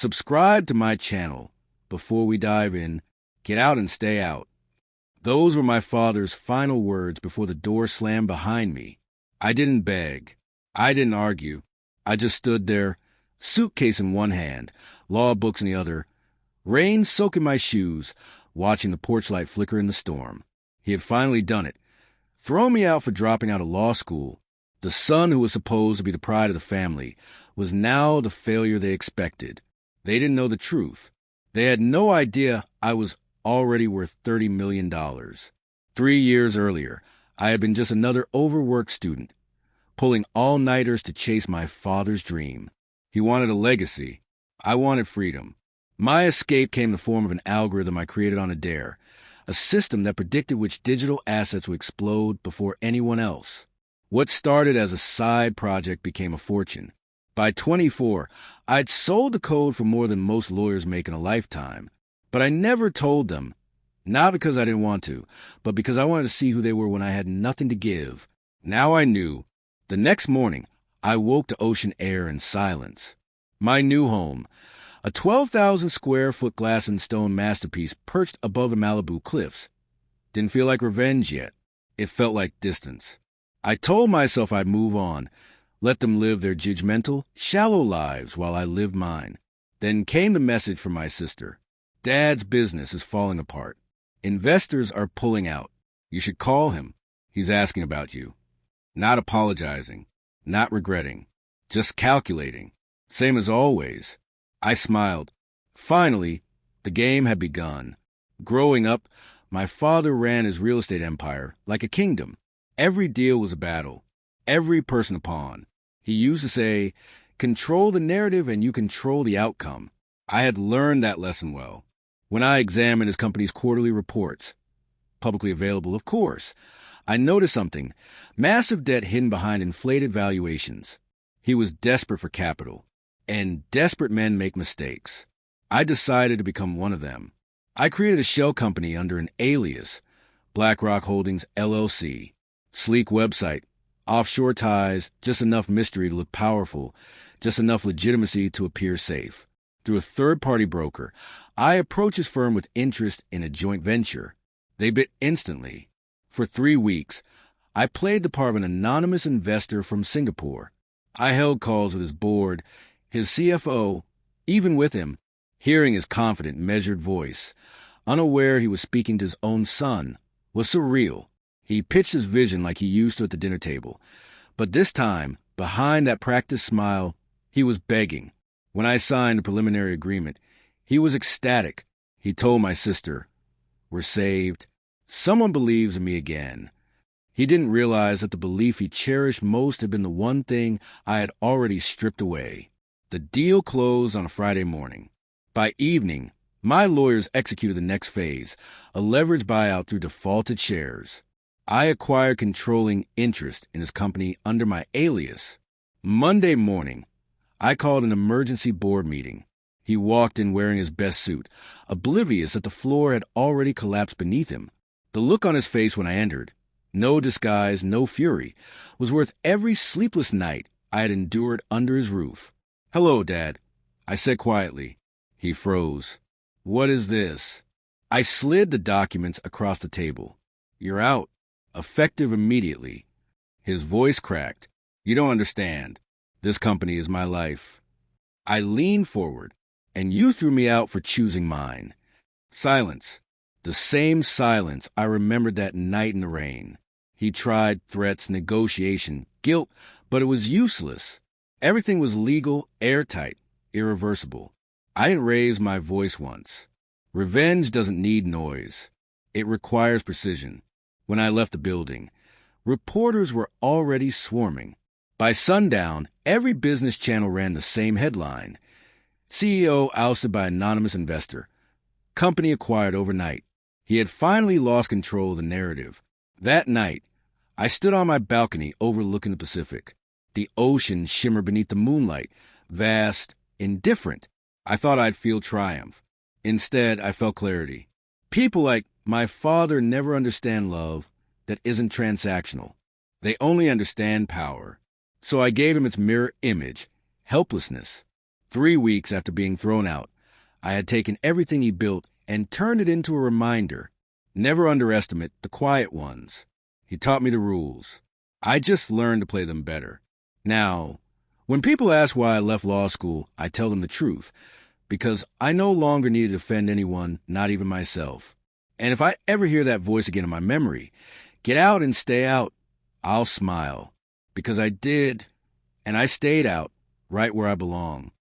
Subscribe to my channel. Before we dive in, get out and stay out. Those were my father's final words before the door slammed behind me. I didn't beg. I didn't argue. I just stood there, suitcase in one hand, law books in the other, rain soaking my shoes, watching the porch light flicker in the storm. He had finally done it. Thrown me out for dropping out of law school. The son who was supposed to be the pride of the family was now the failure they expected. They didn't know the truth. They had no idea I was already worth $30 million. 3 years earlier, I had been just another overworked student, pulling all-nighters to chase my father's dream. He wanted a legacy. I wanted freedom. My escape came in the form of an algorithm I created on a dare, a system that predicted which digital assets would explode before anyone else. What started as a side project became a fortune. By 24, I'd sold the code for more than most lawyers make in a lifetime. But I never told them, not because I didn't want to, but because I wanted to see who they were when I had nothing to give. Now I knew. The next morning, I woke to ocean air and silence. My new home, a 12,000 square foot glass and stone masterpiece perched above the Malibu cliffs. Didn't feel like revenge yet. It felt like distance. I told myself I'd move on, let them live their judgmental, shallow lives while I lived mine. Then came the message from my sister. Dad's business is falling apart. Investors are pulling out. You should call him. He's asking about you. Not apologizing. Not regretting. Just calculating. Same as always. I smiled. Finally, the game had begun. Growing up, my father ran his real estate empire like a kingdom. Every deal was a battle. Every person a pawn. He used to say, control the narrative and you control the outcome. I had learned that lesson well. When I examined his company's quarterly reports, publicly available, of course, I noticed something, massive debt hidden behind inflated valuations. He was desperate for capital, and desperate men make mistakes. I decided to become one of them. I created a shell company under an alias, BlackRock Holdings, LLC. Sleek website, offshore ties, just enough mystery to look powerful, just enough legitimacy to appear safe. Through a third-party broker, I approached his firm with interest in a joint venture. They bit instantly. For 3 weeks, I played the part of an anonymous investor from Singapore. I held calls with his board, his CFO, even with him, hearing his confident, measured voice, unaware he was speaking to his own son, was surreal. He pitched his vision like he used to at the dinner table. But this time, behind that practiced smile, he was begging. When I signed the preliminary agreement, he was ecstatic. He told my sister, "We're saved. Someone believes in me again." He didn't realize that the belief he cherished most had been the one thing I had already stripped away. The deal closed on a Friday morning. By evening, my lawyers executed the next phase, a leveraged buyout through defaulted shares. I acquired controlling interest in his company under my alias. Monday morning, I called an emergency board meeting. He walked in wearing his best suit, oblivious that the floor had already collapsed beneath him. The look on his face when I entered, no disguise, no fury, was worth every sleepless night I had endured under his roof. "Hello, Dad," I said quietly. He froze. "What is this?" I slid the documents across the table. "You're out. Effective immediately." His voice cracked. "You don't understand. This company is my life." I leaned forward, "And you threw me out for choosing mine." Silence. The same silence I remembered that night in the rain. He tried threats, negotiation, guilt, but it was useless. Everything was legal, airtight, irreversible. I didn't raise my voice once. Revenge doesn't need noise. It requires precision. When I left the building, reporters were already swarming. By sundown, every business channel ran the same headline. CEO ousted by anonymous investor. Company acquired overnight. He had finally lost control of the narrative. That night, I stood on my balcony overlooking the Pacific. The ocean shimmered beneath the moonlight, vast, indifferent. I thought I'd feel triumph. Instead, I felt clarity. People like my father never understand love that isn't transactional. They only understand power. So I gave him its mirror image, helplessness. 3 weeks after being thrown out, I had taken everything he built and turned it into a reminder. Never underestimate the quiet ones. He taught me the rules. I just learned to play them better. Now, when people ask why I left law school, I tell them the truth, because I no longer need to defend anyone, not even myself. And if I ever hear that voice again in my memory, get out and stay out, I'll smile, because I did, and I stayed out, right where I belong.